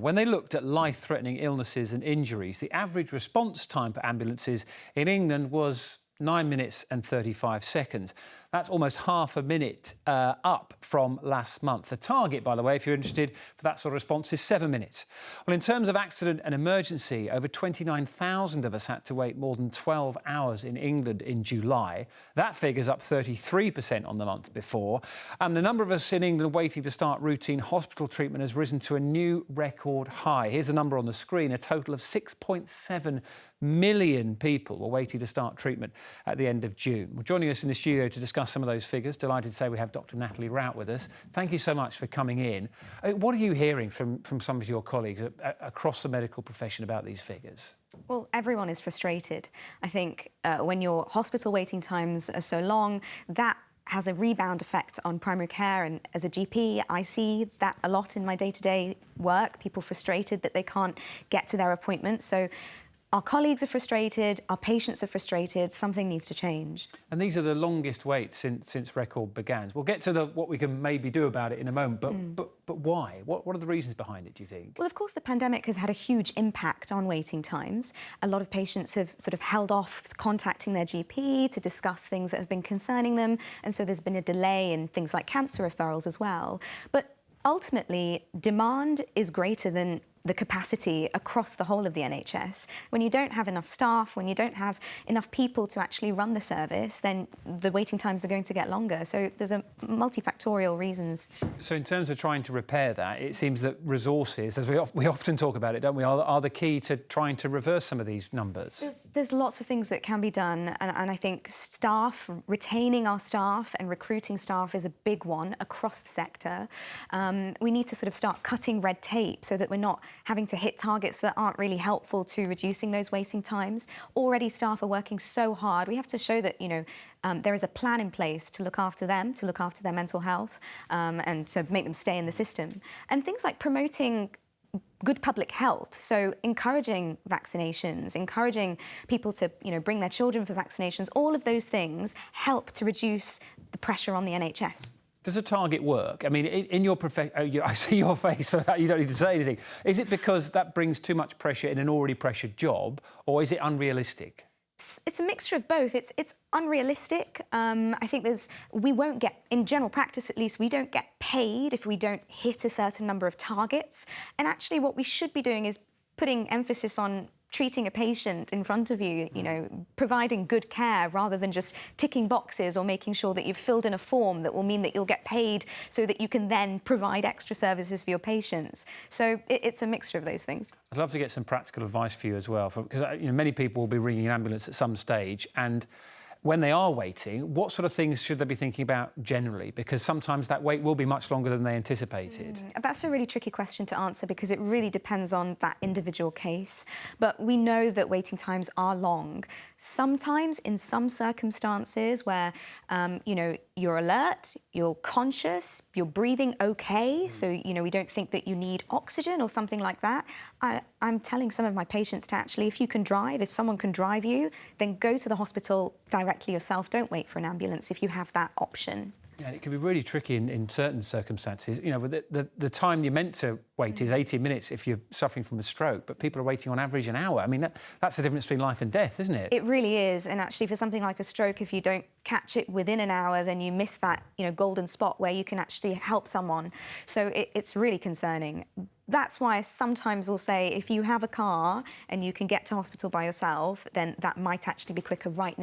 When they looked at life-threatening illnesses and injuries, the average response time for ambulances in England was 9 minutes and 35 seconds. That's almost half a minute up from last month. The target, by the way, if you're interested, for that sort of response is 7 minutes. Well, in terms of accident and emergency, over 29,000 of us had to wait more than 12 hours in England in July. That figure's up 33% on the month before. And the number of us in England waiting to start routine hospital treatment has risen to a new record high. Here's a number on the screen. A total of 6.7 million people were waiting to start treatment at the end of June. Well, joining us in the studio to discuss some of those figures, delighted to say we have Dr. Natalie Rout with us. Thank you so much for coming in. What are you hearing from some of your colleagues across the medical profession about these figures? Well, everyone is frustrated. I think when your hospital waiting times are so long, that has a rebound effect on primary care, and as a GP I see that a lot in my day-to-day work, people frustrated that they can't get to their appointments. So our colleagues are frustrated, our patients are frustrated, something needs to change. And these are the longest waits since record began. We'll get to what we can maybe do about it in a moment, but why? What are the reasons behind it, do you think? Well, of course, the pandemic has had a huge impact on waiting times. A lot of patients have sort of held off contacting their GP to discuss things that have been concerning them, and so there's been a delay in things like cancer referrals as well. But ultimately, demand is greater than the capacity across the whole of the NHS. When you don't have enough staff, when you don't have enough people to actually run the service, then the waiting times are going to get longer. So there's a multifactorial reasons. So in terms of trying to repair that, it seems that resources, as we often talk about it, don't we, are the key to trying to reverse some of these numbers. There's lots of things that can be done, and I think staff, retaining our staff and recruiting staff is a big one across the sector. We need to sort of start cutting red tape so that we're not having to hit targets that aren't really helpful to reducing those waiting times. Already staff are working so hard. We have to show that, there is a plan in place to look after them, to look after their mental health, and to make them stay in the system. And things like promoting good public health, so encouraging vaccinations, encouraging people to, bring their children for vaccinations, all of those things help to reduce the pressure on the NHS. Does a target work? I mean, in your profession, I see your face, so you don't need to say anything. Is it because that brings too much pressure in an already pressured job, or is it unrealistic? It's a mixture of both. It's unrealistic. I think we won't get, in general practice at least, we don't get paid if we don't hit a certain number of targets. And actually what we should be doing is putting emphasis on treating a patient in front of you, providing good care rather than just ticking boxes or making sure that you've filled in a form that will mean that you'll get paid so that you can then provide extra services for your patients. So it's a mixture of those things. I'd love to get some practical advice for you as well, because many people will be ringing an ambulance at some stage, and when they are waiting, what sort of things should they be thinking about generally? Because sometimes that wait will be much longer than they anticipated. That's a really tricky question to answer because it really depends on that individual case. But we know that waiting times are long. Sometimes, in some circumstances where, you're alert, you're conscious, you're breathing okay, so, we don't think that you need oxygen or something like that, I'm telling some of my patients to actually, if you can drive, if someone can drive you, then go to the hospital directly yourself. Don't wait for an ambulance if you have that option. Yeah, it can be really tricky in certain circumstances. The time you're meant to wait is 80 minutes if you're suffering from a stroke, but people are waiting on average an hour. I mean, that's the difference between life and death, isn't it? It really is. And actually, for something like a stroke, if you don't catch it within an hour, then you miss that, golden spot where you can actually help someone. So it's really concerning. That's why I sometimes will say, if you have a car and you can get to hospital by yourself, then that might actually be quicker right now.